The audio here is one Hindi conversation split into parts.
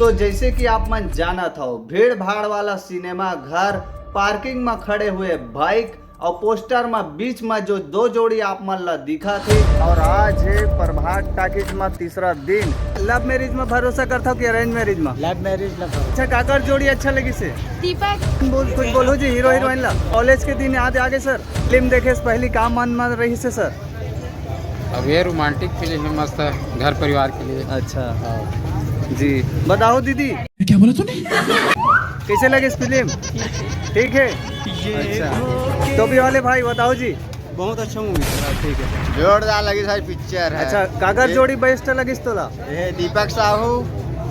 तो जैसे कि आप मन जानत हो, भीड़ भाड़ वाला सिनेमा घर, पार्किंग में खड़े हुए बाइक और पोस्टर में बीच में जो दो जोड़ी आप मन ला दिखा थे। और आज है प्रभात टॉकीज में तीसरा दिन। लव मैरिज में भरोसा करता हूँ कि अरेंज मैरिज में? Love marriage love. अच्छा, काकर जोड़ी अच्छा लगी से? दीपक कुछ बोलो जी। हीरो हीरोइन ला कॉलेज के दिन याद आगे सर? फिल्म देखे से पहली काम मन में रही से सर? अब ये रोमांटिक फिल्म है, मस्त है घर परिवार के लिए। अच्छा जी, बताओ दीदी क्या बोला तूने? कैसे लगे इस फिल्म? ठीक है। अच्छा, टोपी वाले भाई बताओ जी। बहुत अच्छा मूवी है। ठीक है, जोरदार लगी सारी पिक्चर है। अच्छा कागर जोड़ी बेस्ट लगी तोला? ये दीपक साहू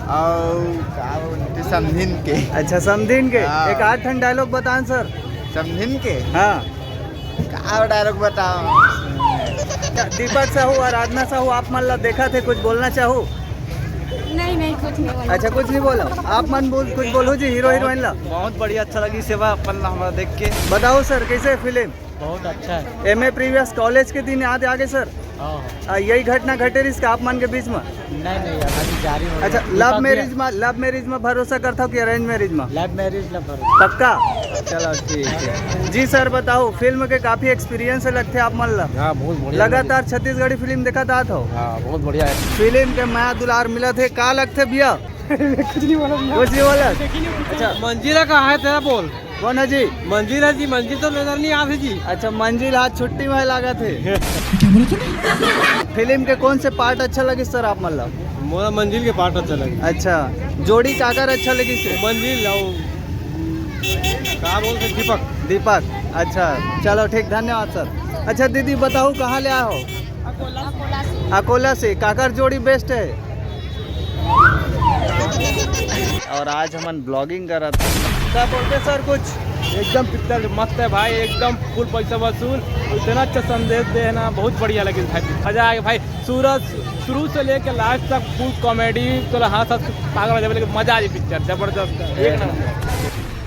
और समधिन के। अच्छा, समधिन के। हाँ। एक 8 डायलॉग बताएं सर। समधिन के हाँ, क्या डायलॉग बताओ? दीपक साहू और आराधना साहू आप मन ला देखा थे, कुछ बोलना चाहो? नहीं कुछ नहीं बोला। अच्छा, कुछ नहीं बोला आप मन कुछ बोलो जी। हीरो हीरोइन ला बहुत बढ़िया, अच्छा लगी सेवा अपन हमारा देख के। बताओ सर कैसे फिल्म? बहुत अच्छा है। एमए प्रीवियस कॉलेज के दिन याद आगे सर? यही घटना घटे इसका आप मन के बीच में? नहीं अभी जारी हो। अच्छा, लव मैरिज में भरोसा करता हूँ कि अरेंज मैरिज में? Love marriage love. पक्का? चलो ठीक है जी। सर बताओ, फिल्म के काफी एक्सपीरियंस लगते आप मन ला? हाँ बहुत बढ़िया। लगातार छत्तीसगढ़ी फिल्म देखा था तो? हाँ बहुत बढ़िया है। फिल्म के माया दुलार मिला थे, का लगते भैया? कुछ नहीं बोला। अच्छा, मंजिला कहाँ है तेरा? बोल। कौन है जी? मंजिल है जी। मंजिल तो नजर नहीं आती जी। अच्छा, मंजिल आज छुट्टी में लगा थे। क्या बोला तूने? फिल्म के कौन से पार्ट अच्छा लगे सर आप मतलब? मोरा मंजिल के पार्ट अच्छा लगे। अच्छा, जोड़ी काकर अच्छा लगी से? मंजिल कहाँ बोलते? दीपक। अच्छा चलो ठीक, धन्यवाद सर। अच्छा दीदी बताओ, कहाँ ले आए हो? अकोला से। काकर जोड़ी बेस्ट है। और आज हम ब्लॉगिंग कर रहा था। क्या बोलते सर कुछ? एकदम पिक्चर मस्त है भाई, एकदम फुल पैसा वसूल। इतना अच्छा संदेश देना, बहुत बढ़िया लगे भाई। मजा आएगा भाई। सूरज शुरू से लेकर लास्ट तक फुल कॉमेडी, तो हाँ सब पागल हो जाए, लेकिन मजा आ जाए। पिक्चर जबरदस्त है, एक नंबर।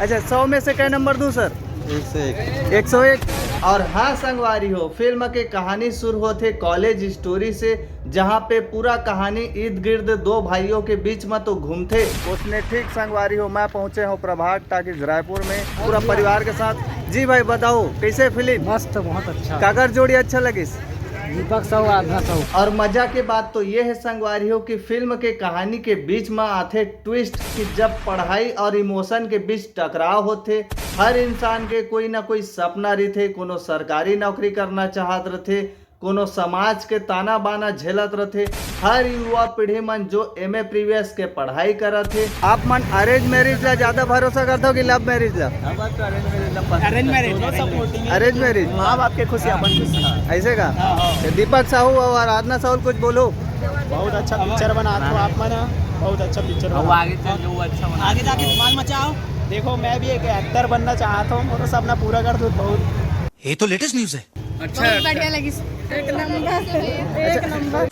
अच्छा, 100 में से क्या नंबर दूं सर? 101। और हाँ संगवारी हो, फिल्म के कहानी शुरू होते कॉलेज स्टोरी से, जहाँ पे पूरा कहानी इर्द गिर्द दो भाइयों के बीच में तो घूमते उसने। ठीक संगवारी हो, मैं पहुँचे हूँ प्रभात टॉकीज रायपुर में पूरा परिवार के साथ। जी भाई बताओ कैसे फिल्म? मस्त, बहुत अच्छा। काकर जोड़ी अच्छा लगी? दीपक साहू आराधना साहू। और मजा के बात तो ये है संगवारी हो कि फिल्म के कहानी के बीच में आते ट्विस्ट कि जब पढ़ाई और इमोशन के बीच टकराव होते। हर इंसान के कोई ना कोई सपना रहते, कोनो सरकारी नौकरी करना चाहत रहते, कोनो समाज के ताना बाना झेलत रहते। हर युवा पीढ़ी मन जो एमए प्रीवियस के पढ़ाई करत थे। आप मन अरेंज मैरिज ला ज्यादा भरोसा करते हो कि लव मैरिज ला? अरेंज मैरिज माँ बाप के खुशी अपन खुशी। ऐसे का? दीपक साहू और आराधना साहू कुछ बोलो। बहुत अच्छा पिक्चर बना दो आप मना, बहुत अच्छा पिक्चर। आगे चल जो अच्छा बना, आगे जाके धमाल मचाओ। देखो मैं भी एक एक्टर बनना चाहता हूँ, और सपना पूरा कर दो। बहुत ये तो लेटेस्ट न्यूज़ है। अच्छा, बहुत बढ़िया लगी। एक नंबर।